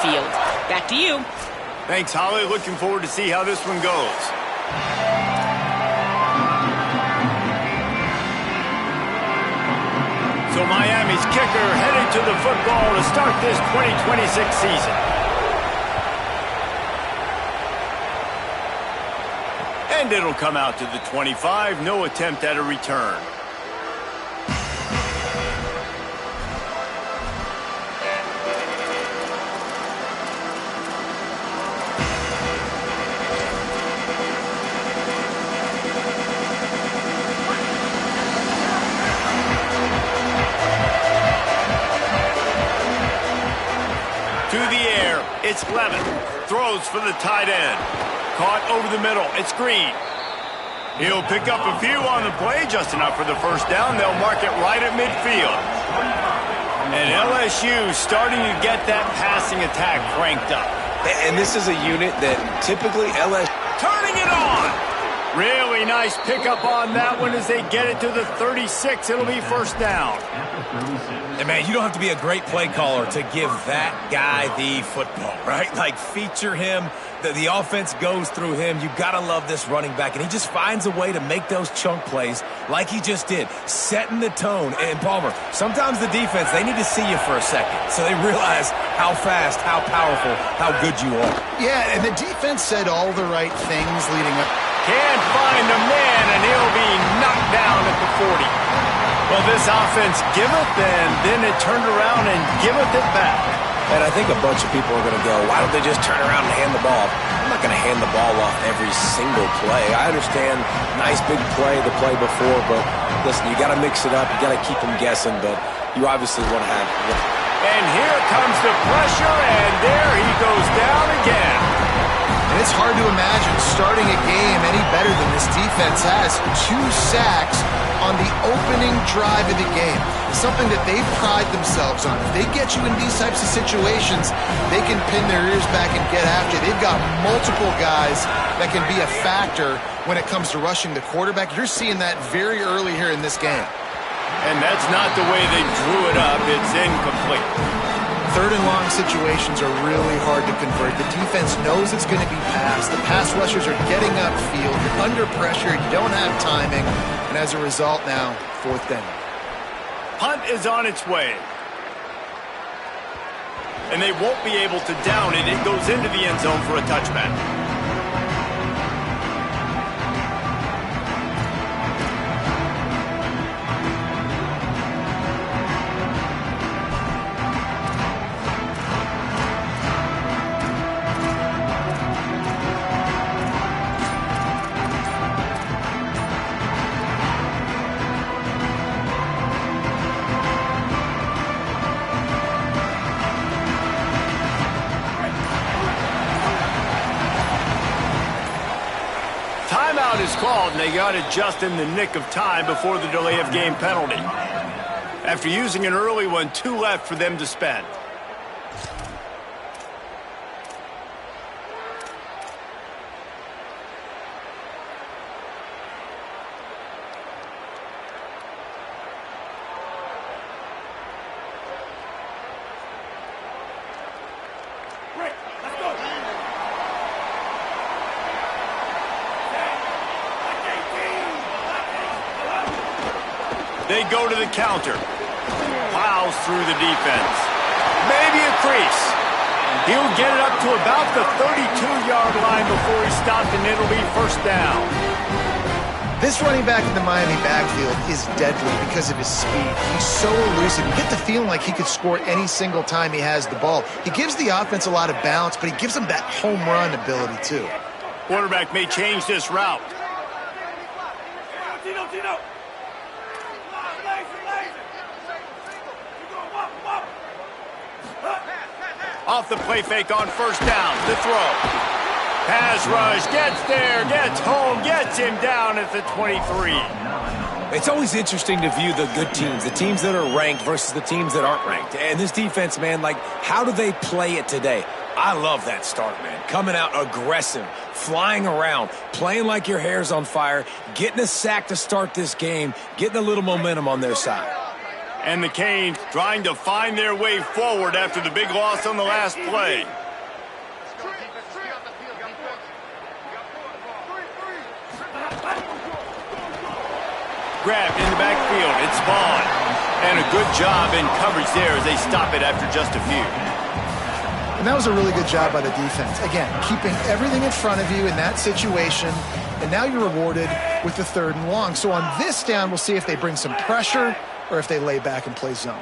field. Back to you. Thanks, Holly. Looking forward to see how this one goes. So Miami's kicker headed to the football to start this 2026 season. And it'll come out to the 25. No attempt at a return. To the air, it's Levin. Throws for the tight end. Caught over the middle, it's Green. He'll pick up a few on the play, just enough for the first down. They'll mark it right at midfield. And LSU starting to get that passing attack cranked up. And this is a unit that typically LSU... Turning it on! Really nice pickup on that one as they get it to the 36. It'll be first down. And, man, you don't have to be a great play caller to give that guy the football, right? Like, feature him. The offense goes through him. You've got to love this running back. And he just finds a way to make those chunk plays like he just did, setting the tone. And, Palmer, sometimes the defense, they need to see you for a second so they realize how fast, how powerful, how good you are. Yeah, and the defense said all the right things leading up. Can't find a man, and he'll be knocked down at the 40. Well, this offense giveth, and then it turned around and giveth it back. And I think a bunch of people are going to go, why don't they just turn around and hand the ball? I'm not going to hand the ball off every single play. I understand nice big play the play before, but listen, you got to mix it up. You got to keep them guessing, but you obviously want to have... And here comes the pressure, and there he goes down again. And it's hard to imagine starting a game any better than this defense has. 2 sacks on the opening drive of the game. It's something that they pride themselves on. If they get you in these types of situations, they can pin their ears back and get after. They've got multiple guys that can be a factor when it comes to rushing the quarterback. You're seeing that very early here in this game. And that's not the way they drew it up. It's incomplete. 3rd and long situations are really hard to convert. The defense knows it's going to be passed. The pass rushers are getting upfield. You're under pressure. You don't have timing. And as a result now, 4th down. Punt is on its way. And they won't be able to down it. It goes into the end zone for a touchback. Timeout is called, and they got it just in the nick of time before the delay of game penalty. After using an early one, 2 left for them to spend. They go to the counter. Plows through the defense. Maybe a crease. He'll get it up to about the 32-yard line before he stopped, and it'll be first down. This running back in the Miami backfield is deadly because of his speed. He's so elusive. You get the feeling like he could score any single time he has the ball. He gives the offense a lot of balance, but he gives them that home run ability too. Quarterback may change this route. Off the play fake on first down. The throw. Pass rush. Gets there. Gets home. Gets him down at the 23. It's always interesting to view the good teams, the teams that are ranked versus the teams that aren't ranked. And this defense, man, like, how do they play it today? I love that start, man. Coming out aggressive, flying around, playing like your hair's on fire, getting a sack to start this game, getting a little momentum on their side. And the Canes trying to find their way forward after the big loss on the last play. Grabbed in the backfield. It's Vaughn. And a good job in coverage there as they stop it after just a few. And that was a really good job by the defense. Again, keeping everything in front of you in that situation. And now you're rewarded with the 3rd and long. So on this down, we'll see if they bring some pressure or if they lay back and play zone.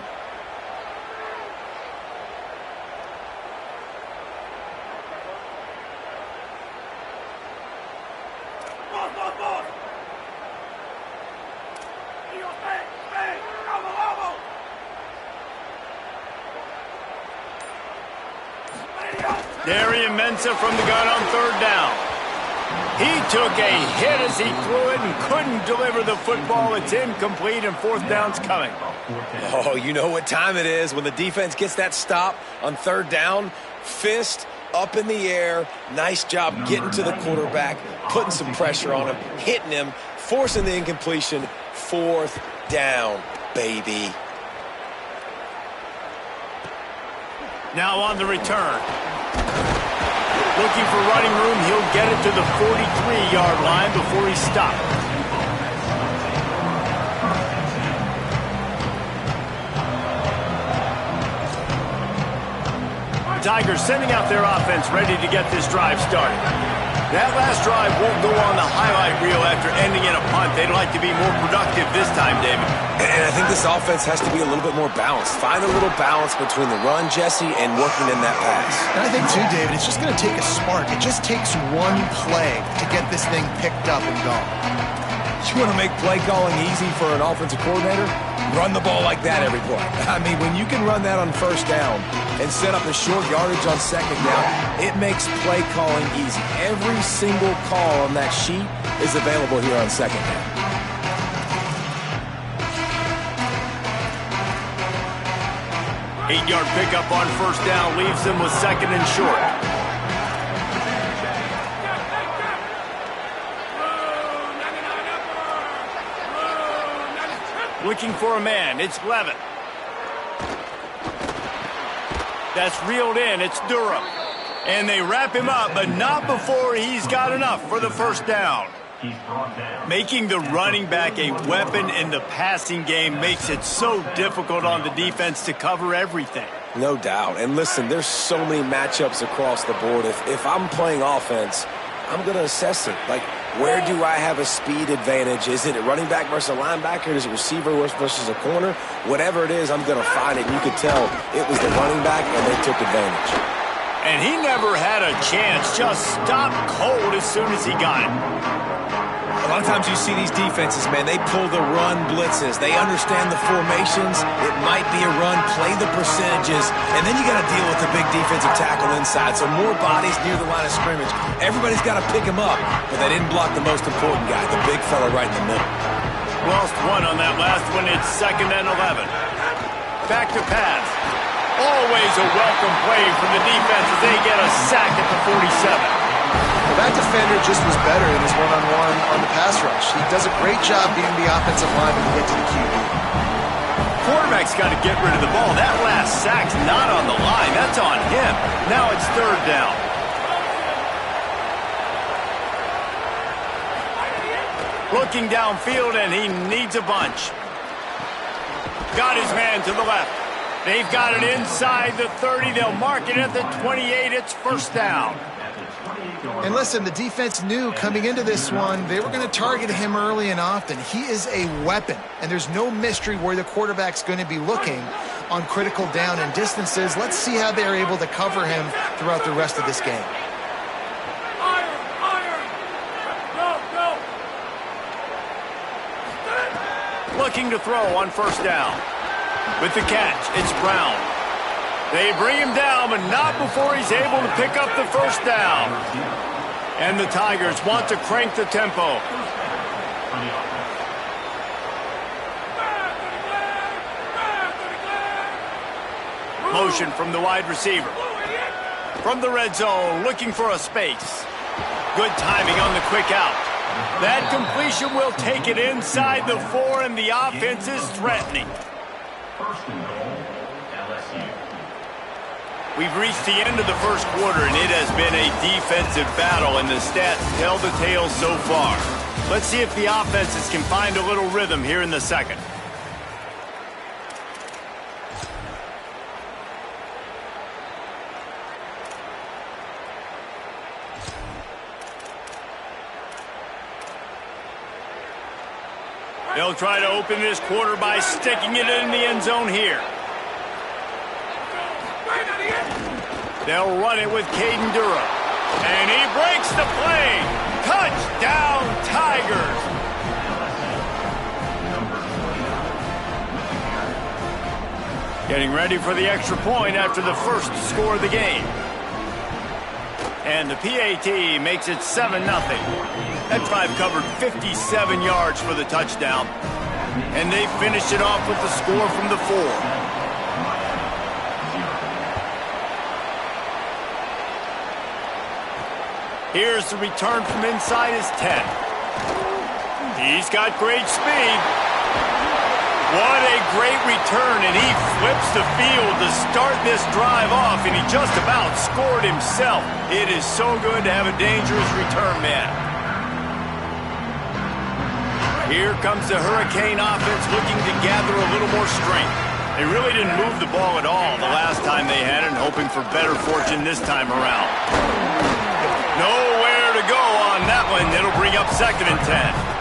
Darian Mensah from the gun on 3rd down. He took a hit as he threw it and couldn't deliver the football. It's incomplete and 4th down's coming. Oh, you know what time it is when the defense gets that stop on 3rd down. Fist up in the air. Nice job getting to the quarterback, putting some pressure on him, hitting him, forcing the incompletion. 4th down, baby. Now on the return. Looking for running room, he'll get it to the 43-yard line before he's stopped. Tigers sending out their offense ready to get this drive started. That last drive won't go on the highlight reel after ending in a punt. They'd like to be more productive this time, David. And I think this offense has to be a little bit more balanced. Find a little balance between the run, Jesse, and working in that pass. And I think, too, David, it's just going to take a spark. It just takes one play to get this thing picked up and going. You want to make play calling easy for an offensive coordinator? Run the ball like that every play. I mean, when you can run that on 1st down and set up a short yardage on 2nd down, it makes play calling easy. Every single call on that sheet is available here on 2nd down. Eight-yard pickup on 1st down leaves them with 2nd and short. Looking for a man. It's Levin. That's reeled in. It's Durham. And they wrap him up, but not before he's got enough for the 1st down. Making the running back a weapon in the passing game makes it so difficult on the defense to cover everything. No doubt. And listen, there's so many matchups across the board. If I'm playing offense, I'm going to assess it. Like, where do I have a speed advantage? Is it a running back versus a linebacker? Is it receiver versus a corner? Whatever it is, I'm going to find it. And you could tell it was the running back, and they took advantage. And he never had a chance. Just stopped cold as soon as he got it. A lot of times you see these defenses, man, they pull the run blitzes. They understand the formations. It might be a run, play the percentages, and then you got to deal with the big defensive tackle inside. So more bodies near the line of scrimmage. Everybody's got to pick him up, but they didn't block the most important guy, the big fella right in the middle. Lost one on that last one. It's 2nd and 11. Back to pass. Always a welcome play from the defense as they get a sack at the 47. Well, that defender just was better in his one-on-one on the pass rush. He does a great job being the offensive lineman to get to the QB. Quarterback's got to get rid of the ball. That last sack's not on the line. That's on him. Now it's 3rd down. Looking downfield, and he needs a bunch. Got his man to the left. They've got it inside the 30. They'll mark it at the 28. It's 1st down. And listen, the defense knew coming into this one, they were going to target him early and often. He is a weapon, and there's no mystery where the quarterback's going to be looking on critical down and distances. Let's see how they're able to cover him throughout the rest of this game. Looking to throw on 1st down. With the catch, it's Brown. They bring him down, but not before he's able to pick up the 1st down. And the Tigers want to crank the tempo. Motion from the wide receiver. From the red zone, looking for a space. Good timing on the quick out. That completion will take it inside the 4, and the offense is threatening. We've reached the end of the first quarter, and it has been a defensive battle, and the stats tell the tale so far. Let's see if the offenses can find a little rhythm here in the second. They'll try to open this quarter by sticking it in the end zone here. They'll run it with Caden Durham. And he breaks the play. Touchdown, Tigers. Getting ready for the extra point after the first score of the game. And the PAT makes it 7-0. That drive covered 57 yards for the touchdown. And they finished it off with the score from the 4. Here's the return from inside his 10. He's got great speed. What a great return, and he flips the field to start this drive off, and he just about scored himself. It is so good to have a dangerous return man. Here comes the Hurricane offense looking to gather a little more strength. They really didn't move the ball at all the last time they had it, and hoping for better fortune this time around. Nowhere to go on that one. It'll bring up 2nd and 10.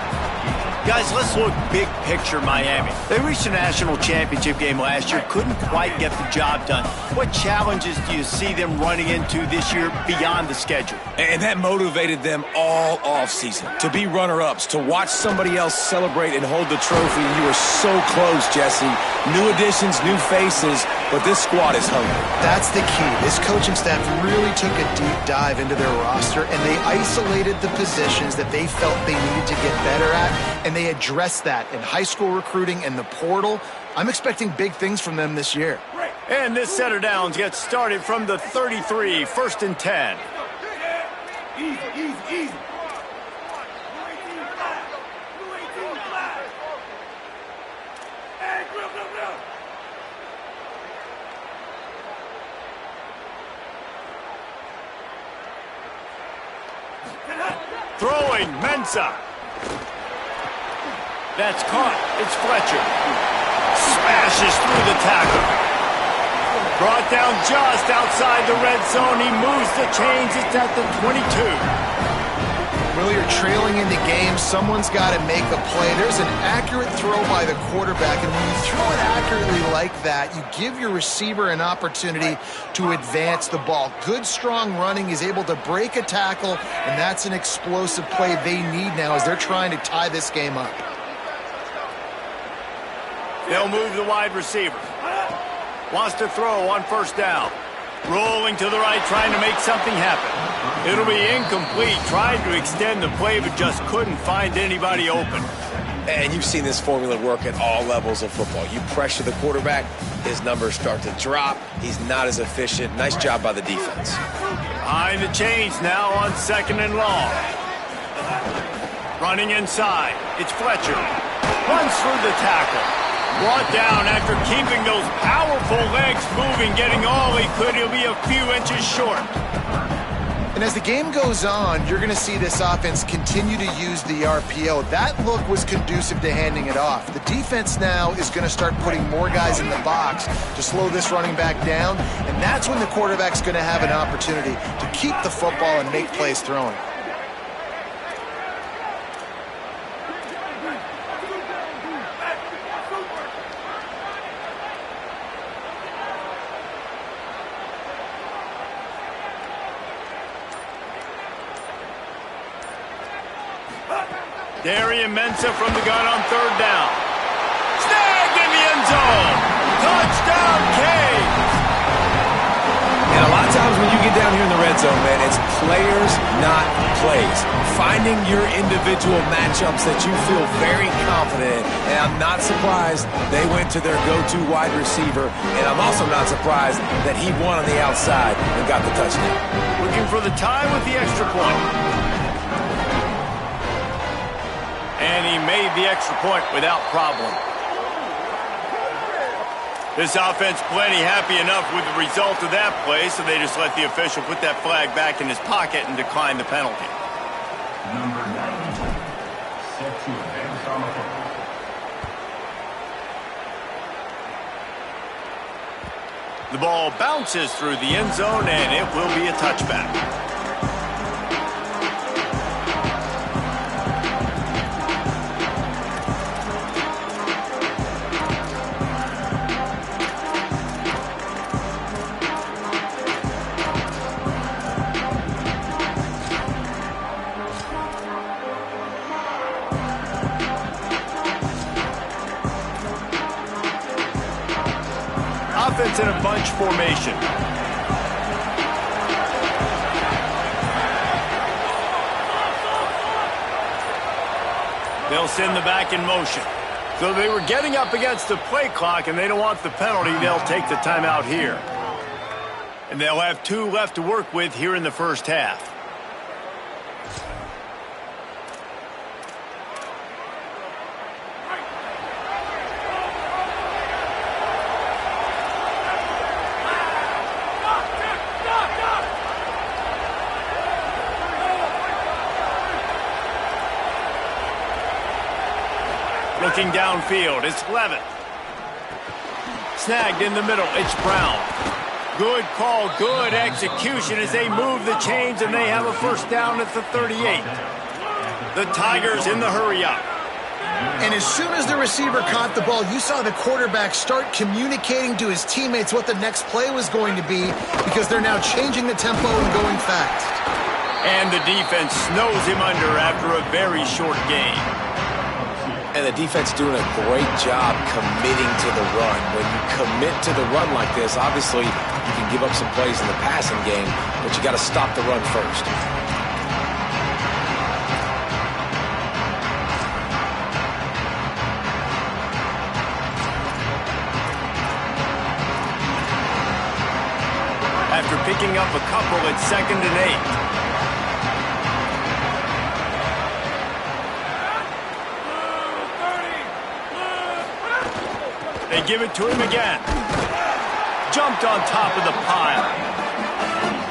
Guys, let's look big picture Miami. They reached the national championship game last year, couldn't quite get the job done. What challenges do you see them running into this year beyond the schedule? And that motivated them all offseason to be runner-ups, to watch somebody else celebrate and hold the trophy. You were so close, Jesse. New additions, new faces, but this squad is hungry. That's the key. This coaching staff really took a deep dive into their roster, and they isolated the positions that they felt they needed to get better at, and they addressed that in high school recruiting and the portal. I'm expecting big things from them this year. And this set of downs gets started from the 33, 1st and 10. Easy. Throwing, Mensah. That's caught. It's Fletcher. Smashes through the tackle. Brought down just outside the red zone. He moves the chains. It's at the 22. Well, you're trailing in the game. Someone's got to make a play. There's an accurate throw by the quarterback, and when you throw it accurately like that, you give your receiver an opportunity to advance the ball. Good, strong running. He's able to break a tackle, and that's an explosive play they need now as they're trying to tie this game up. They'll move the wide receiver. Wants to throw on 1st down. Rolling to the right, trying to make something happen. It'll be incomplete. Tried to extend the play, but just couldn't find anybody open. And you've seen this formula work at all levels of football. You pressure the quarterback, his numbers start to drop. He's not as efficient. Nice job by the defense. Behind the chains now on 2nd and long. Running inside. It's Fletcher. Runs through the tackle. Brought down after keeping those powerful legs moving, getting all he could. He'll be a few inches short. And as the game goes on, you're going to see this offense continue to use the RPO. That look was conducive to handing it off. The defense now is going to start putting more guys in the box to slow this running back down, and that's when the quarterback's going to have an opportunity to keep the football and make plays throwing. Darian Mensah from the gun on 3rd down. Snagged in the end zone. Touchdown, Canes. And a lot of times when you get down here in the red zone, man, it's players, not plays. Finding your individual matchups that you feel very confident in. And I'm not surprised they went to their go-to wide receiver. And I'm also not surprised that he won on the outside and got the touchdown. Looking for the tie with the extra point. And he made the extra point without problem. This offense plenty happy enough with the result of that play, so they just let the official put that flag back in his pocket and decline the penalty. Number 9, set to advance on the football. The ball bounces through the end zone, and it will be a touchback. Offense in a bunch formation. They'll send the back in motion. So they were getting up against the play clock, and they don't want the penalty. They'll take the timeout here. And they'll have 2 left to work with here in the first half. Looking downfield, it's Levitt. Snagged in the middle, it's Brown. Good call, good execution as they move the chains, and they have a first down at the 38. The Tigers in the hurry-up. And as soon as the receiver caught the ball, you saw the quarterback start communicating to his teammates what the next play was going to be, because they're now changing the tempo and going fast. And the defense snows him under after a very short game. And the defense doing a great job committing to the run. When you commit to the run like this, obviously you can give up some plays in the passing game, but you got to stop the run first. After picking up a couple, it's 2nd and 8. They give it to him again. Jumped on top of the pile.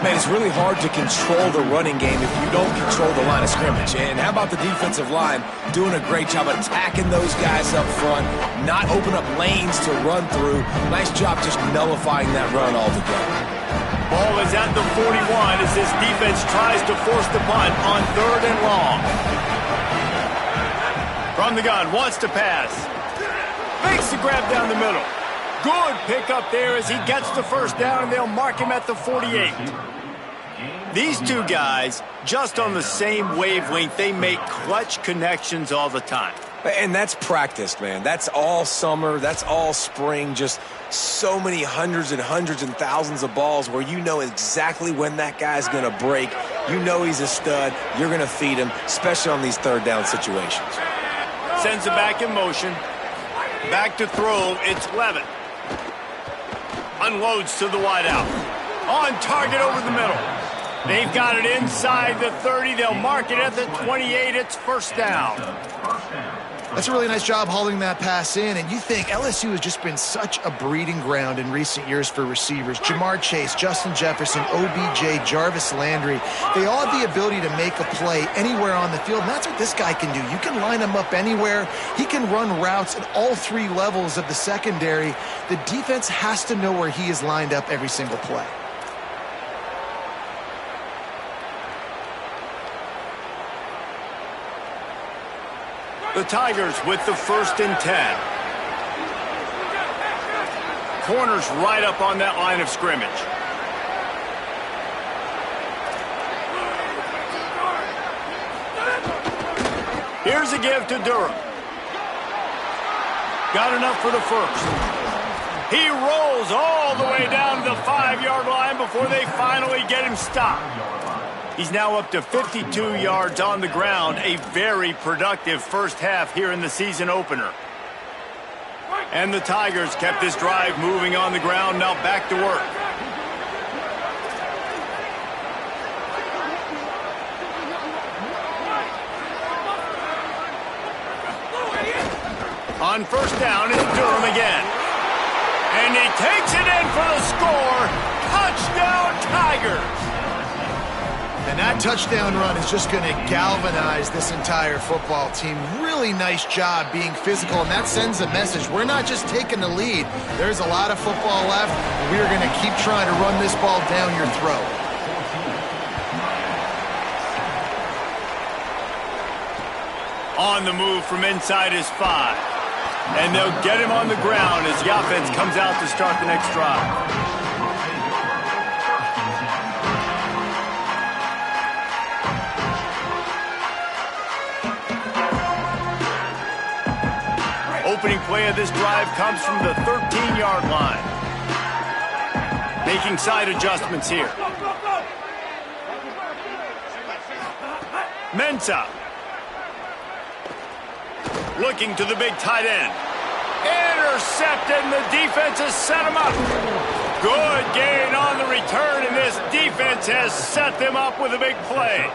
Man, it's really hard to control the running game if you don't control the line of scrimmage. And how about the defensive line doing a great job attacking those guys up front, not open up lanes to run through. Nice job just nullifying that run altogether. Ball is at the 41 as this defense tries to force the punt on 3rd and long. From the gun, wants to pass. Makes the grab down the middle. Good pickup there as he gets the first down, and they'll mark him at the 48. These two guys, just on the same wavelength, they make clutch connections all the time. And that's practiced, man. That's all summer. That's all spring. Just so many hundreds and thousands of balls where you know exactly when that guy's going to break. You know he's a stud. You're going to feed him, especially on these 3rd down situations. Sends it back in motion. Back to throw, it's Levitt. Unloads to the wideout. On target over the middle. They've got it inside the 30. They'll mark it at the 28. It's first down. That's a really nice job hauling that pass in, and you think LSU has just been such a breeding ground in recent years for receivers. Jamar Chase, Justin Jefferson, OBJ, Jarvis Landry, they all have the ability to make a play anywhere on the field, and that's what this guy can do. You can line him up anywhere. He can run routes at all 3 levels of the secondary. The defense has to know where he is lined up every single play. The Tigers with the 1st and 10. Corners right up on that line of scrimmage. Here's a give to Durham. Got enough for the first. He rolls all the way down to the 5-yard line before they finally get him stopped. He's now up to 52 yards on the ground, a very productive first half here in the season opener. And the Tigers kept this drive moving on the ground, now back to work. On first down, it's Durham again. And he takes it in for the score. Touchdown, Tigers. And that touchdown run is just going to galvanize this entire football team. Really nice job being physical, and that sends a message. We're not just taking the lead. There's a lot of football left, and we are going to keep trying to run this ball down your throat. On the move from inside his 5. And they'll get him on the ground as the offense comes out to start the next drive. Opening play of this drive comes from the 13-yard line. Making side adjustments here. Mensah. Looking to the big tight end. Intercepted, and the defense has set him up. Good gain on the return, and this defense has set them up with a big play.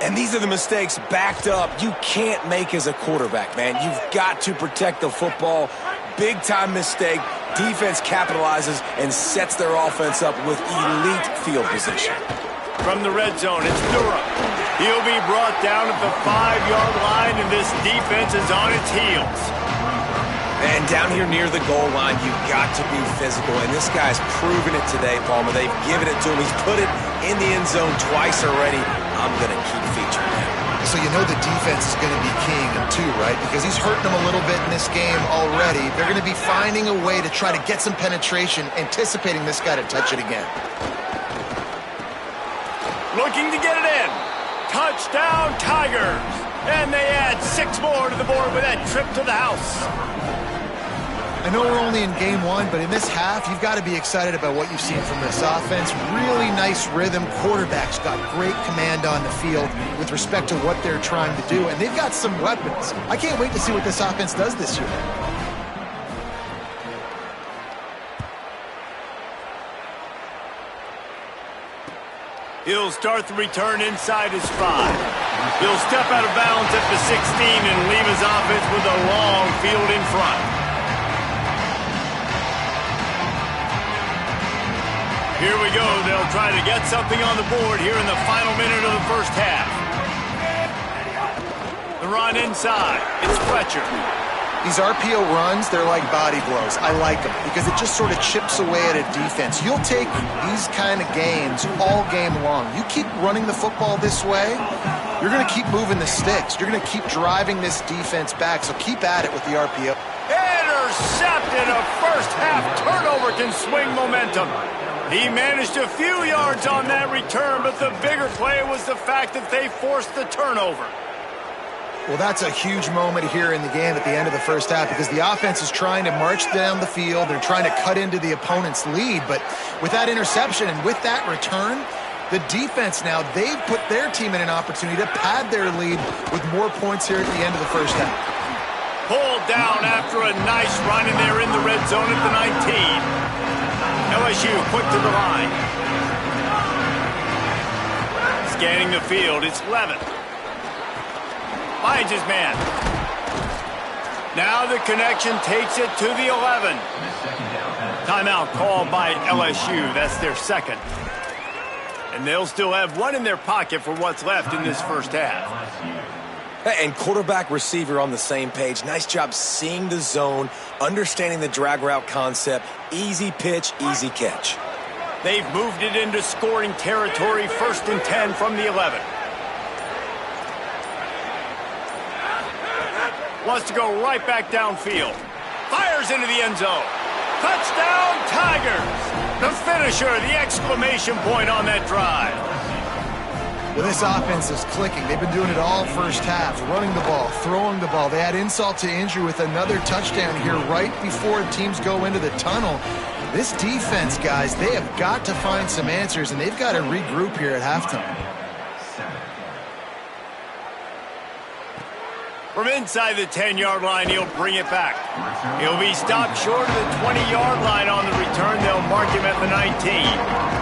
And these are the mistakes backed up you can't make as a quarterback, man. You've got to protect the football. Big-time mistake. Defense capitalizes and sets their offense up with elite field position. From the red zone, it's Durham. He'll be brought down at the 5-yard line, and this defense is on its heels. And down here near the goal line, you've got to be physical. And this guy's proven it today, Palmer. They've given it to him. He's put it in the end zone twice already. I'm going to keep featuring him. So you know the defense is going to be keying him too, right? Because he's hurting them a little bit in this game already. They're going to be finding a way to try to get some penetration, anticipating this guy to touch it again. Looking to get it in. Touchdown, Tigers. And they add 6 more to the board with that trip to the house. I know we're only in game 1, but in this half, you've got to be excited about what you've seen from this offense. Really nice rhythm. Quarterback's got great command on the field with respect to what they're trying to do, and they've got some weapons. I can't wait to see what this offense does this year. He'll start the return inside his 5. He'll step out of bounds at the 16 and leave his offense with a long field in front. Here we go. They'll try to get something on the board here in the final minute of the first half. The run inside. It's Fletcher. These RPO runs, they're like body blows. I like them because it just sort of chips away at a defense. You'll take these kind of games all game long. You keep running the football this way, you're going to keep moving the sticks. You're going to keep driving this defense back, so keep at it with the RPO. Intercepted. A first-half turnover can swing momentum. He managed a few yards on that return, but the bigger play was the fact that they forced the turnover. Well, that's a huge moment here in the game at the end of the first half because the offense is trying to march down the field. They're trying to cut into the opponent's lead, but with that interception and with that return, the defense now, they've put their team in an opportunity to pad their lead with more points here at the end of the first half. Pulled down after a nice run, and they're in the red zone at the 19. LSU quick to the line. Scanning the field, it's Levin. Finds his man. Now the connection takes it to the 11. Timeout called by LSU. That's their second. And they'll still have one in their pocket for what's left in this first half. And quarterback receiver on the same page. Nice job seeing the zone, understanding the drag route concept. Easy pitch, easy catch. They've moved it into scoring territory, 1st and 10 from the 11. Wants to go right back downfield. Fires into the end zone. Touchdown, Tigers! The finisher, the exclamation point on that drive. Well, this offense is clicking. They've been doing it all first half, running the ball, throwing the ball. They had insult to injury with another touchdown here right before teams go into the tunnel. This defense, guys, they have got to find some answers, and they've got to regroup here at halftime. From inside the 10-yard line, he'll bring it back. He'll be stopped short of the 20-yard line on the return. They'll mark him at the 19.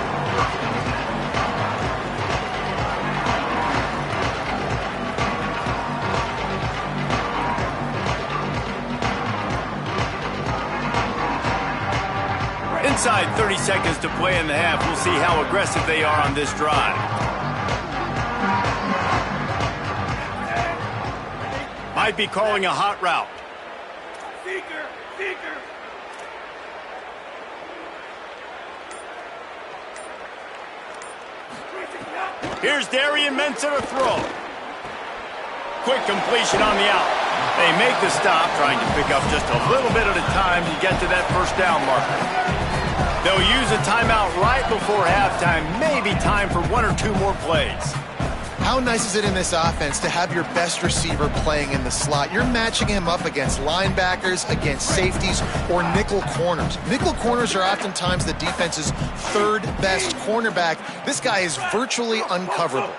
inside 30 seconds to play in the half. We'll see how aggressive they are on this drive. Might be calling a hot route. Here's Darian Mensah to throw. Quick completion on the out. They make the stop, trying to pick up just a little bit at a time to get to that first down marker. They'll use a timeout right before halftime. Maybe time for one or two more plays. How nice is it in this offense to have your best receiver playing in the slot? You're matching him up against linebackers, against safeties, or nickel corners. Nickel corners are oftentimes the defense's third best cornerback. This guy is virtually uncoverable.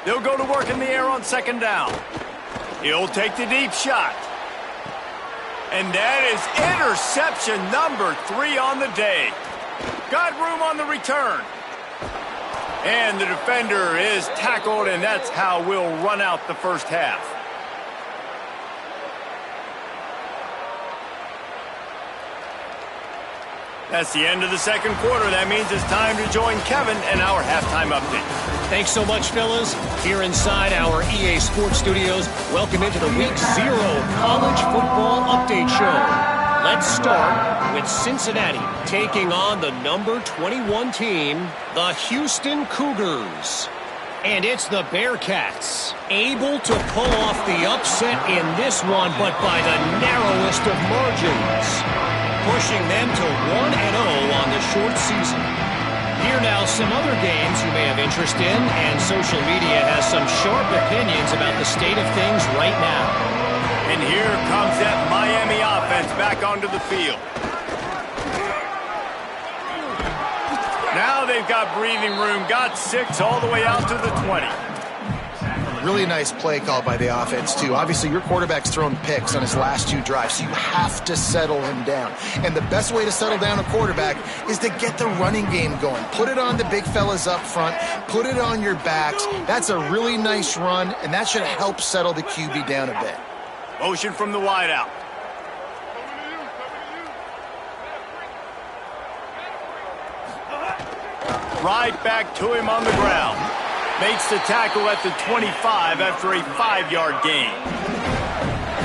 They'll go to work in the air on second down. He'll take the deep shot. And that is interception number 3 on the day. Got room on the return. And the defender is tackled, and that's how we'll run out the first half. That's the end of the second quarter. That means it's time to join Kevin and our halftime update. Thanks so much, fellas. Here inside our EA Sports Studios, welcome into the Week 0 College Football Update Show. Let's start with Cincinnati taking on the number 21 team, the Houston Cougars. And it's the Bearcats, able to pull off the upset in this one, but by the narrowest of margins, pushing them to 1-0 on the short season. Here now some other games you may have interest in, and social media has some sharp opinions about the state of things right now. And here comes that Miami offense back onto the field. Now they've got breathing room, got 6 all the way out to the 20. Really nice play call by the offense, too. Obviously, your quarterback's thrown picks on his last 2 drives, so you have to settle him down. And the best way to settle down a quarterback is to get the running game going. Put it on the big fellas up front. Put it on your backs. That's a really nice run, and that should help settle the QB down a bit. Motion from the wideout. Right back to him on the ground. Makes the tackle at the 25 after a 5-yard gain.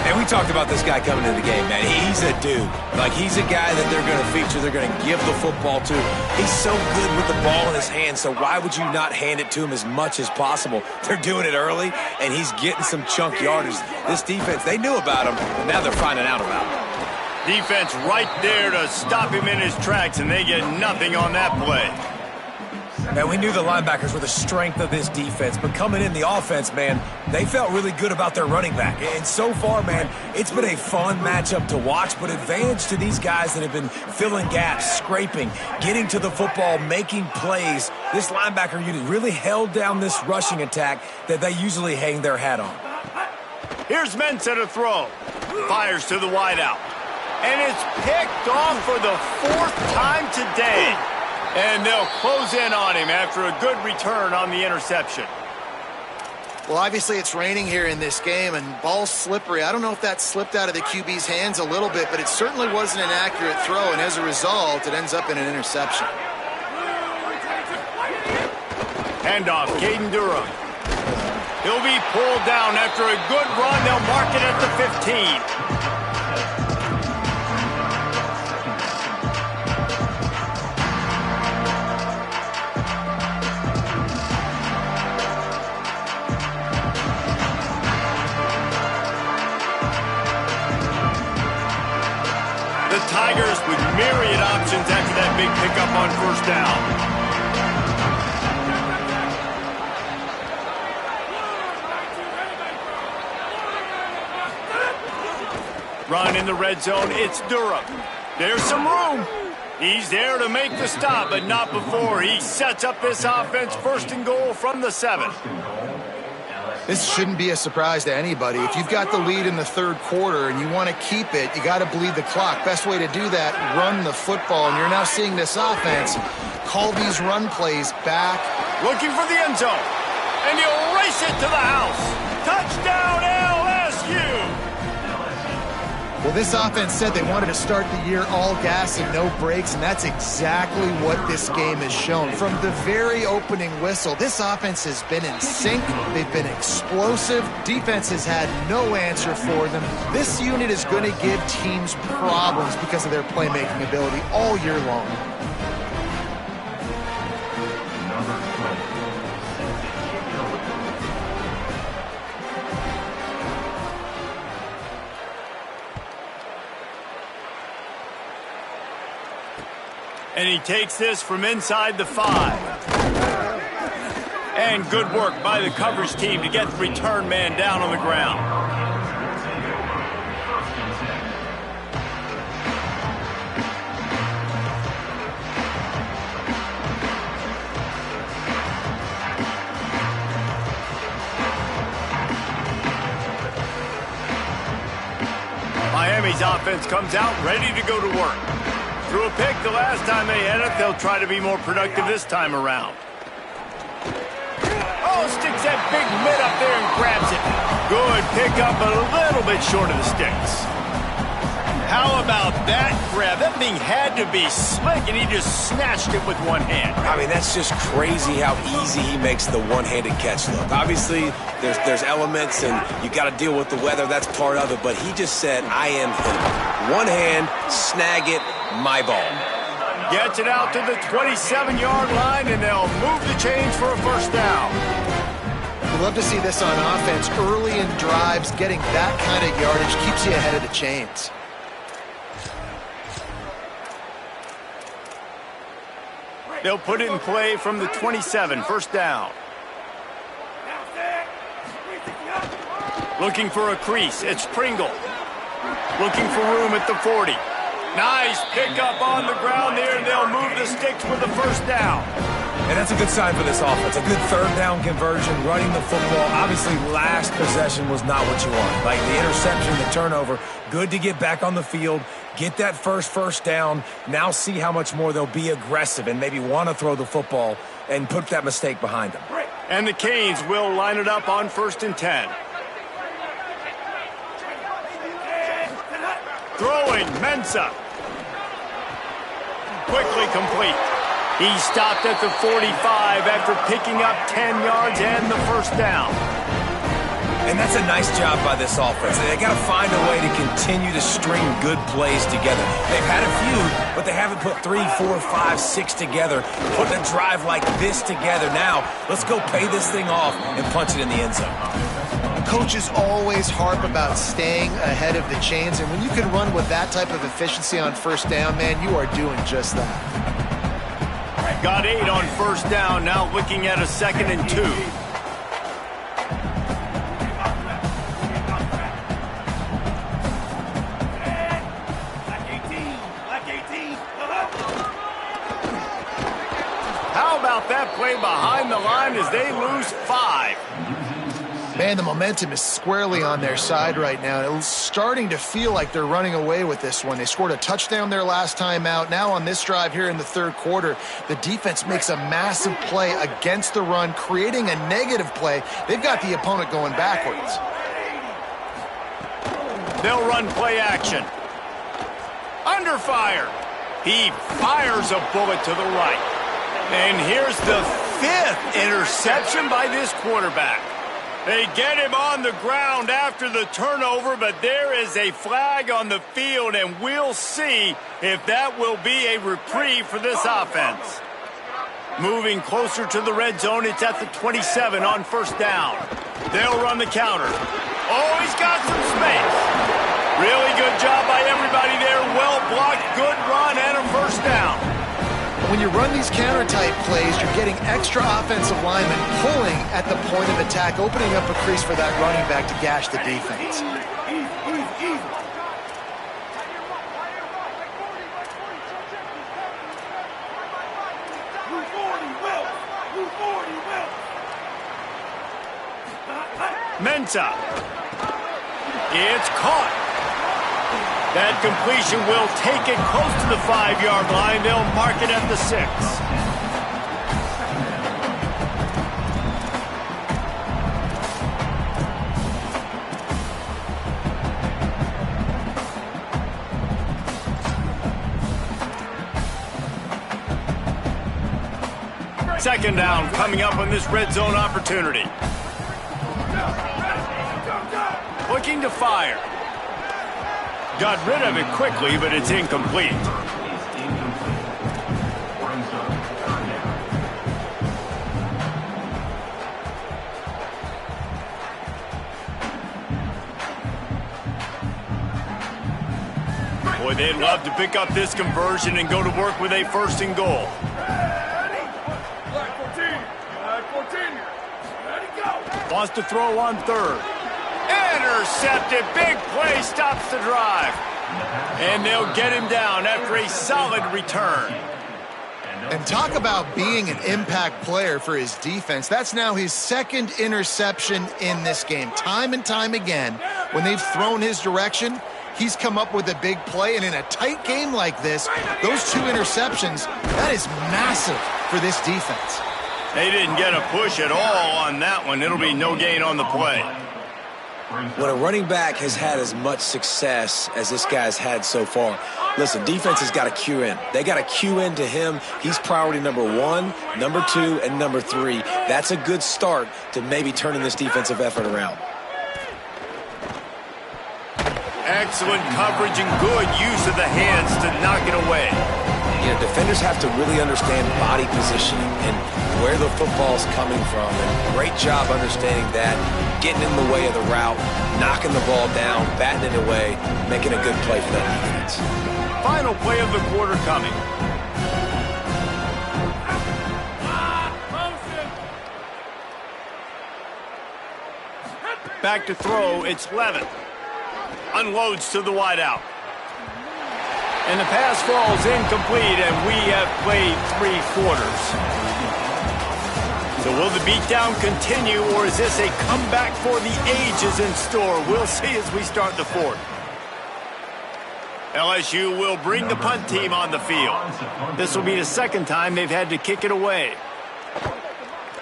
And we talked about this guy coming into the game, man. He's a dude. Like, he's a guy that they're going to feature, they're going to give the football to. He's so good with the ball in his hands, so why would you not hand it to him as much as possible? They're doing it early, and he's getting some chunk yardage. This defense, they knew about him, but now they're finding out about him. Defense right there to stop him in his tracks, and they get nothing on that play. And we knew the linebackers were the strength of this defense, but coming in the offense, man, they felt really good about their running back. And so far, man, it's been a fun matchup to watch, but advantage to these guys that have been filling gaps, scraping, getting to the football, making plays. This linebacker unit really held down this rushing attack that they usually hang their hat on. Here's Mensah to throw. Fires to the wideout. And it's picked off for the 4th time today. And they'll close in on him after a good return on the interception. Well, obviously it's raining here in this game, and ball's slippery. I don't know if that slipped out of the QB's hands a little bit, but it certainly wasn't an accurate throw, and as a result, it ends up in an interception. Handoff, Caden Durham. He'll be pulled down after a good run. They'll mark it at the 15. Tigers with myriad options after that big pickup on first down. Run in the red zone, it's Durham. There's some room. He's there to make the stop, but not before he sets up this offense 1st and goal from the 7. This shouldn't be a surprise to anybody. If you've got the lead in the third quarter and you want to keep it, you got to bleed the clock. Best way to do that, run the football. And you're now seeing this offense call these run plays back. Looking for the end zone. And he'll race it to the house. Touchdown, LSU! Well, this offense said they wanted to start the year all gas and no brakes, and that's exactly what this game has shown. From the very opening whistle, this offense has been in sync. They've been explosive. Defense has had no answer for them. This unit is going to give teams problems because of their playmaking ability all year long. And he takes this from inside the 5. And good work by the coverage team to get the return man down on the ground. Miami's offense comes out ready to go to work. Threw a pick the last time they had it. They'll try to be more productive this time around. Oh, sticks that big mid up there and grabs it. Good pickup, but a little bit short of the sticks. How about that grab? That thing had to be slick, and he just snatched it with one hand. I mean, that's just crazy how easy he makes the one-handed catch look. Obviously, there's elements, and you got to deal with the weather. That's part of it. But he just said, I am him. One hand, snag it, my ball. Gets it out to the 27-yard line, and they'll move the chains for a first down. We love to see this on offense. Early in drives, getting that kind of yardage keeps you ahead of the chains. They'll put it in play from the 27, first down. Looking for a crease, it's Pringle. Looking for room at the 40. Nice pickup on the ground there, and they'll move the sticks with the first down. And that's a good sign for this offense. A good third down conversion, running the football. Obviously, last possession was not what you want. Like the interception, the turnover. Good to get back on the field, get that first down. Now see how much more they'll be aggressive and maybe want to throw the football and put that mistake behind them. And the Canes will line it up on 1st and 10. Throwing, Mensah. Quickly complete. He stopped at the 45 after picking up 10 yards and the first down. And that's a nice job by this offense. They got to find a way to continue to string good plays together. They've had a few, but they haven't put 3, 4, 5, 6 together, putting a drive like this together. Now, let's go pay this thing off and punch it in the end zone. Coaches always harp about staying ahead of the chains, and when you can run with that type of efficiency on first down, man, you are doing just that. Got 8 on first down, now looking at a 2nd and 2. How about that play behind the line as they lose 5? Man, the momentum is squarely on their side right now. It's starting to feel like they're running away with this one. They scored a touchdown their last time out. Now on this drive here in the third quarter, the defense makes a massive play against the run, creating a negative play. They've got the opponent going backwards. They'll run play action. Under fire. He fires a bullet to the right. And here's the 5th interception by this quarterback. They get him on the ground after the turnover, but there is a flag on the field, and we'll see if that will be a reprieve for this offense. Moving closer to the red zone, it's at the 27 on first down. They'll run the counter. Oh, he's got some space. Really good job by everybody there. Well blocked, good run, and a first down. When you run these counter-type plays, you're getting extra offensive linemen pulling at the point of attack, opening up a crease for that running back to gash the defense. Mensah. It's caught. That completion will take it close to the 5-yard line. They'll mark it at the 6. Second down coming up on this red zone opportunity. Looking to fire. Got rid of it quickly, but it's incomplete. Boy, they'd love to pick up this conversion and go to work with a 1st and goal. Wants to throw on 3rd. Intercepted. Big play stops the drive. And they'll get him down after a solid return. And talk about being an impact player for his defense. That's now his 2nd interception in this game. Time and time again, when they've thrown his direction, he's come up with a big play. And in a tight game like this, those 2 interceptions, that is massive for this defense. They didn't get a push at all on that one. It'll be no gain on the play. When a running back has had as much success as this guy's had so far, listen, defense has got to cue in. They got to cue in to him. He's priority number 1, number 2, and number 3. That's a good start to maybe turning this defensive effort around. Excellent coverage and good use of the hands to knock it away. You know, defenders have to really understand body positioning and where the football's coming from. And great job understanding that, getting in the way of the route, knocking the ball down, batting it away, making a good play for that defense. Final play of the quarter coming. Back to throw, it's Levin. Unloads to the wideout. And the pass falls incomplete, and we have played 3 quarters. So will the beatdown continue, or is this a comeback for the ages in store? We'll see as we start the 4th. LSU will bring the punt team on the field. This will be the 2nd time they've had to kick it away.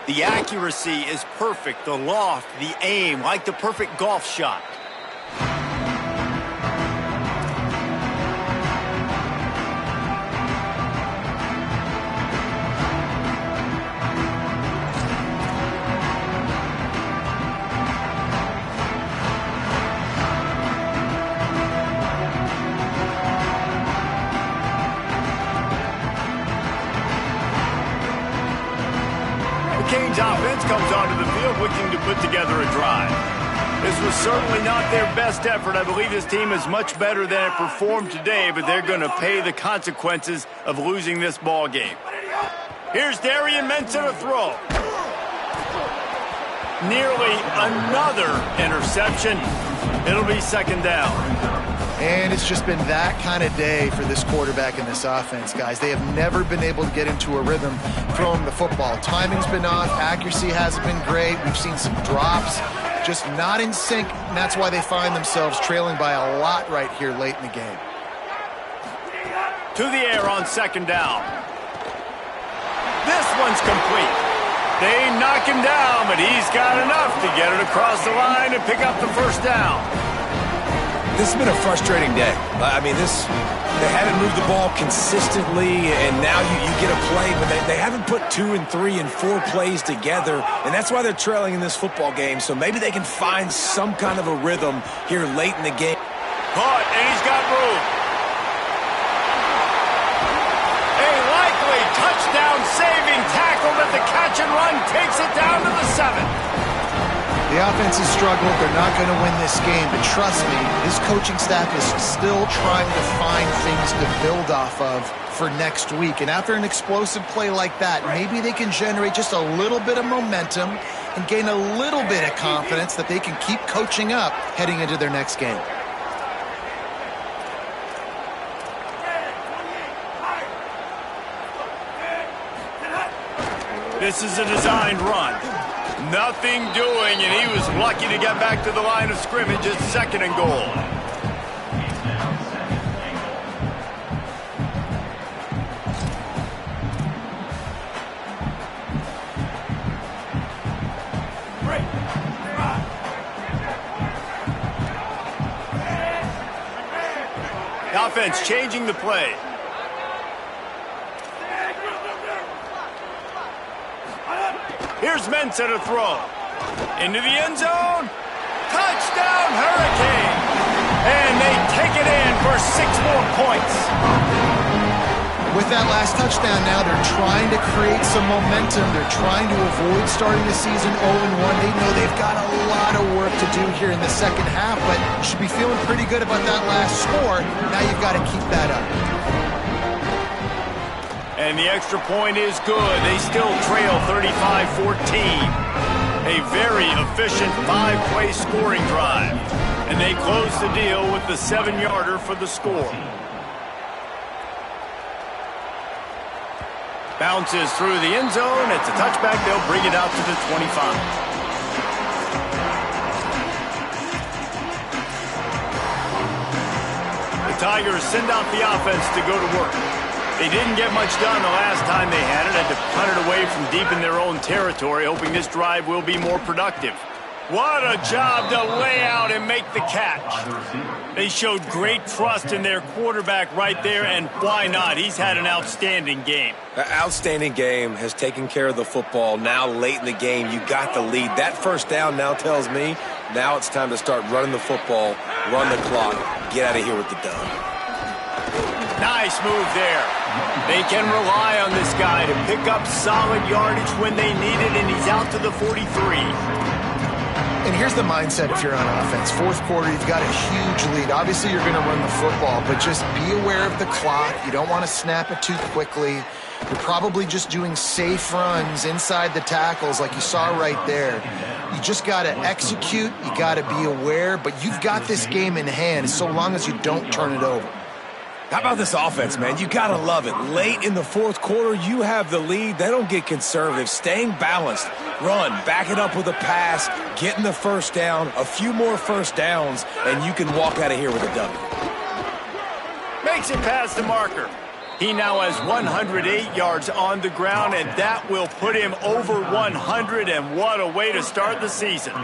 The accuracy is perfect, the loft, the aim, like the perfect golf shot. Canes offense comes onto the field looking to put together a drive. This was certainly not their best effort. I believe this team is much better than it performed today, but they're going to pay the consequences of losing this ball game. Here's Darian Mensah to throw. Nearly another interception. It'll be 2nd down. And it's just been that kind of day for this quarterback in this offense, guys. They have never been able to get into a rhythm throwing the football. Timing's been off. Accuracy hasn't been great. We've seen some drops, just not in sync, and that's why they find themselves trailing by a lot right here late in the game. To the air on 2nd down. This one's complete. They knock him down, but he's got enough to get it across the line and pick up the 1st down. This has been a frustrating day. I mean, they haven't moved the ball consistently, and now you get a play, but they haven't put 2 and 3 and 4 plays together, and that's why they're trailing in this football game. So maybe they can find some kind of a rhythm here late in the game. Caught, and he's got room. A likely touchdown-saving tackle, but the catch and run takes it down to the 7. The offense has struggled. They're not going to win this game. But trust me, this coaching staff is still trying to find things to build off of for next week. And after an explosive play like that, maybe they can generate just a little bit of momentum and gain a little bit of confidence that they can keep coaching up heading into their next game. This is a designed run. nothing doing, and he was lucky to get back to the line of scrimmage at 2nd and goal. The offense changing the play. Here's Mensah to throw. Into the end zone. Touchdown, Hurricane! And they take it in for 6 more points. With that last touchdown now, they're trying to create some momentum. They're trying to avoid starting the season 0-1. They know they've got a lot of work to do here in the second half, but you should be feeling pretty good about that last score. Now you've got to keep that up. And the extra point is good. They still trail 35-14. A very efficient 5-play scoring drive. And they close the deal with the 7-yarder for the score. Bounces through the end zone. It's a touchback. They'll bring it out to the 25. The Tigers send out the offense to go to work. They didn't get much done the last time they had it. Had to punt it away from deep in their own territory, hoping this drive will be more productive. What a job to lay out and make the catch. They showed great trust in their quarterback right there, and why not? He's had an outstanding game. An outstanding game, has taken care of the football. Now late in the game, you got the lead. That first down now tells me now it's time to start running the football, run the clock, get out of here with the dub. Nice move there. They can rely on this guy to pick up solid yardage when they need it, and he's out to the 43. And here's the mindset if you're on offense. Fourth quarter, you've got a huge lead. Obviously, you're going to run the football, but just be aware of the clock. You don't want to snap it too quickly. You're probably just doing safe runs inside the tackles like you saw right there. You just got to execute. You got to be aware, but you've got this game in hand so long as you don't turn it over. How about this offense, man? You got to love it. Late in the fourth quarter, you have the lead. They don't get conservative. Staying balanced. Run, back it up with a pass, getting the first down, a few more first downs, and you can walk out of here with a W. Makes it past the marker. He now has 108 yards on the ground, and that will put him over 100, and what a way to start the season.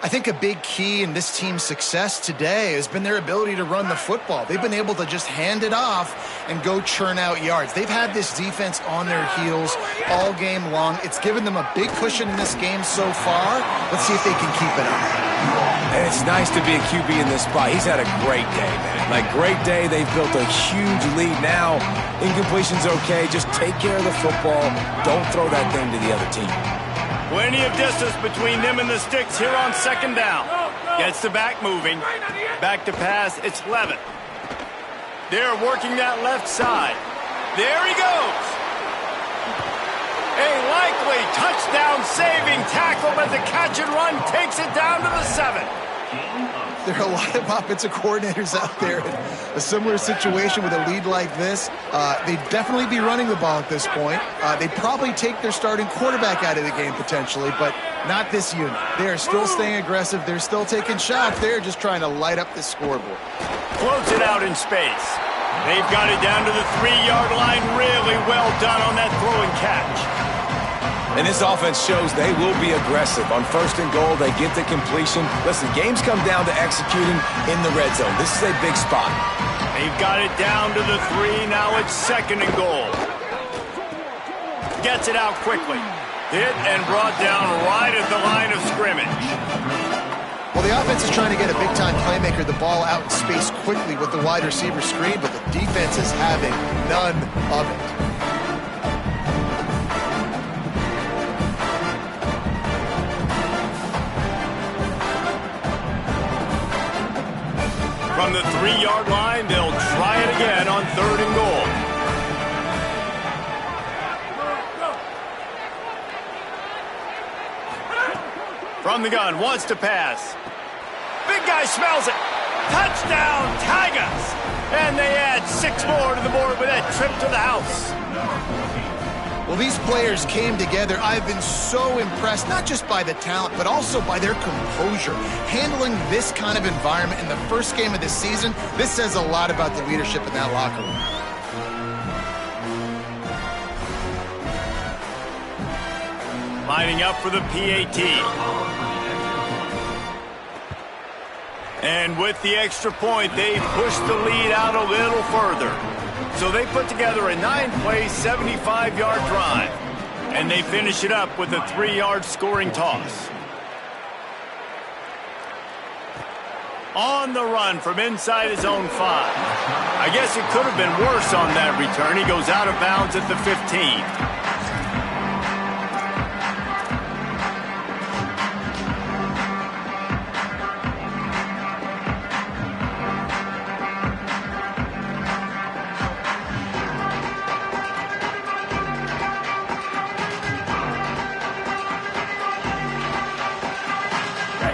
I think a big key in this team's success today has been their ability to run the football. They've been able to just hand it off and go churn out yards. They've had this defense on their heels all game long. It's given them a big cushion in this game so far. Let's see if they can keep it up. And it's nice to be a QB in this spot. He's had a great day, man. Like, great day. They've built a huge lead. Now, incompletion's okay. Just take care of the football. Don't throw that thing to the other team. Plenty of distance between them and the sticks here on second down. Gets the back moving. Back to pass. It's Levin. They're working that left side. There he goes. A likely touchdown-saving tackle, but the catch and run takes it down to the 7. There are a lot of offensive coordinators out there in a similar situation with a lead like this. They'd definitely be running the ball at this point. They'd probably take their starting quarterback out of the game potentially, but not this unit. They are still staying aggressive. They're still taking shots. They're just trying to light up the scoreboard. Floats it out in space. They've got it down to the 3-yard line. Really well done on that throw and catch. And this offense shows they will be aggressive. On first and goal, they get the completion. Listen, games come down to executing in the red zone. This is a big spot. They've got it down to the 3. Now it's second and goal. Gets it out quickly. Hit and brought down right at the line of scrimmage. Well, the offense is trying to get a big-time playmaker the ball out in space quickly with the wide receiver screen, but the defense is having none of it. From the 3-yard line, they'll try it again on third and goal. From the gun, wants to pass. Big guy smells it. Touchdown, Tigers! And they add 6 more to the board with that trip to the house. Well, these players came together. I've been so impressed, not just by the talent, but also by their composure. Handling this kind of environment in the first game of the season, this says a lot about the leadership in that locker room. Lining up for the PAT. And with the extra point, they push the lead out a little further. So they put together a 9-play, 75-yard drive. And they finish it up with a 3-yard scoring toss. On the run from inside his own 5. I guess it could have been worse on that return. He goes out of bounds at the 15.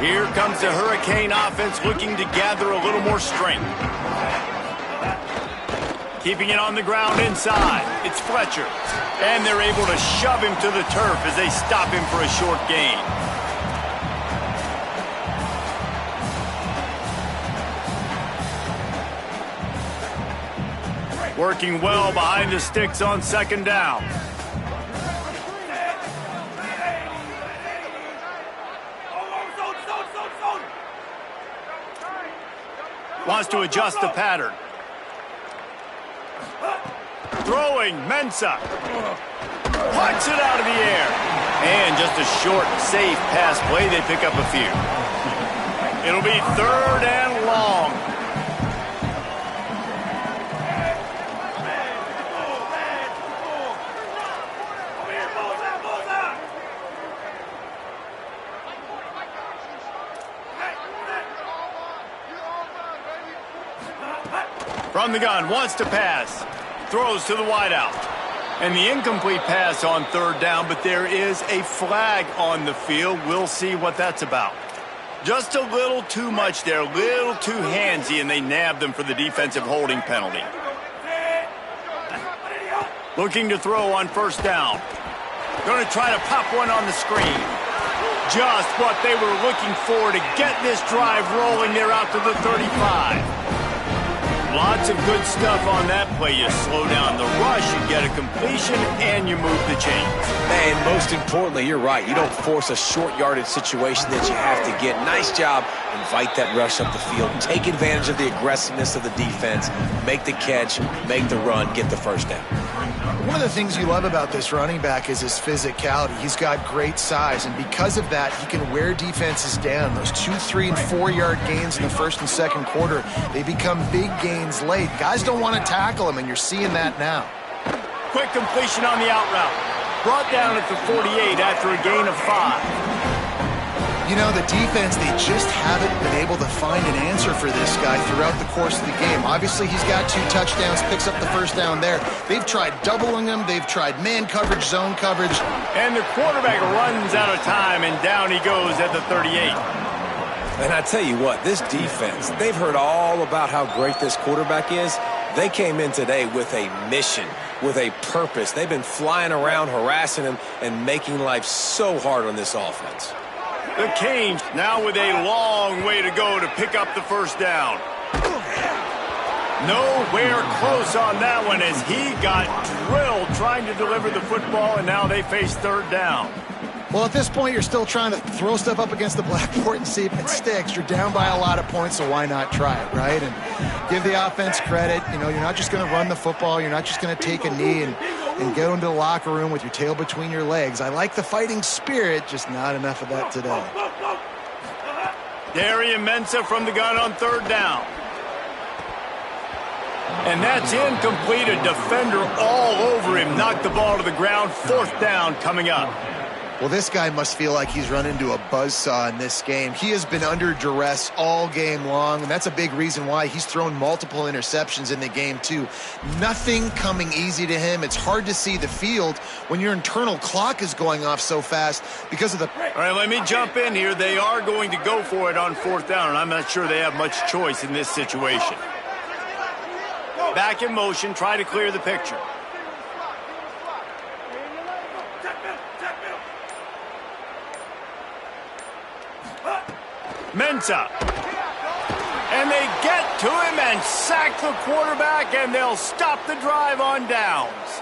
Here comes the Hurricane offense looking to gather a little more strength. Keeping it on the ground inside. It's Fletcher. And they're able to shove him to the turf as they stop him for a short gain. Working well behind the sticks on second down. Wants to adjust the pattern. Throwing, Mensah. Puts it out of the air. And just a short, safe pass play. They pick up a few. It'll be 3rd and long. From the gun, wants to pass. Throws to the wideout. And the incomplete pass on 3rd down, but there is a flag on the field. We'll see what that's about. Just a little too much there, a little too handsy, and they nabbed them for the defensive holding penalty. Looking to throw on 1st down. Going to try to pop one on the screen. Just what they were looking for to get this drive rolling there out to the 35. Lots of good stuff on that play. You slow down the rush, you get a completion, and you move the chains. And most importantly, you're right. You don't force a short yardage situation that you have to get. Nice job. Invite that rush up the field. Take advantage of the aggressiveness of the defense. Make the catch, make the run, get the 1st down. One of the things you love about this running back is his physicality. He's got great size, and because of that, he can wear defenses down. Those 2, 3, and 4-yard gains in the 1st and 2nd quarter, they become big gains late. Guys don't want to tackle him, and you're seeing that now. Quick completion on the out route. Brought down at the 48 after a gain of 5. You know, the defense, they just haven't been able to find an answer for this guy throughout the course of the game. Obviously, he's got 2 touchdowns, picks up the 1st down there. They've tried doubling him. They've tried man coverage, zone coverage. And the quarterback runs out of time, and down he goes at the 38. And I tell you what, this defense, they've heard all about how great this quarterback is. They came in today with a mission, with a purpose. They've been flying around, harassing him, and making life so hard on this offense. The Canes now with a long way to go to pick up the 1st down. Nowhere close on that one as he got drilled trying to deliver the football, and now they face 3rd down. Well, at this point, you're still trying to throw stuff up against the blackboard and see if it sticks. You're down by a lot of points, so why not try it, right? And give the offense credit. You know, you're not just going to run the football. You're not just going to take a knee and go into the locker room with your tail between your legs. I like the fighting spirit, just not enough of that today. Darian Mensah from the gun on 3rd down. And that's incomplete. A defender all over him. Knocked the ball to the ground. 4th down coming up. Well, this guy must feel like he's run into a buzzsaw in this game. He has been under duress all game long, and that's a big reason why he's thrown multiple interceptions in the game, too. Nothing coming easy to him. It's hard to see the field when your internal clock is going off so fast because of the... All right, let me jump in here. They are going to go for it on 4th down, and I'm not sure they have much choice in this situation. Back in motion, try to clear the picture. Mensah. And they get to him and sack the quarterback, and they'll stop the drive on downs.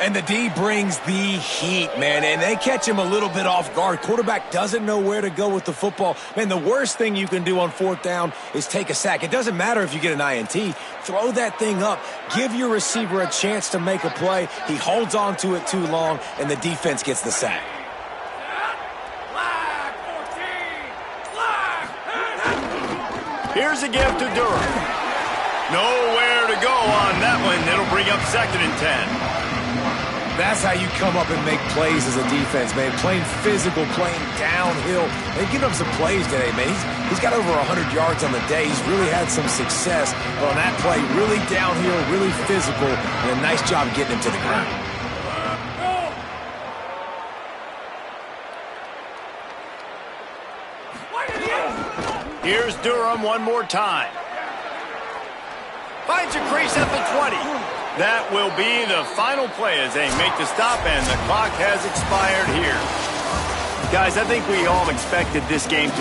And the D brings the heat, man, and they catch him a little bit off guard. Quarterback doesn't know where to go with the football. Man, the worst thing you can do on fourth down is take a sack. It doesn't matter if you get an INT. Throw that thing up. Give your receiver a chance to make a play. He holds on to it too long, and the defense gets the sack. Here's a give to Durham. Nowhere to go on that one. It'll bring up 2nd and 10. That's how you come up and make plays as a defense, man. Playing physical, playing downhill. They've given up some plays today, man. He's got over 100 yards on the day. He's really had some success. But on that play, really downhill, really physical, and a nice job getting him to the ground. Here's Durham one more time. Finds a crease at the 20. That will be the final play as they make the stop, and the clock has expired here. Guys, I think we all expected this game to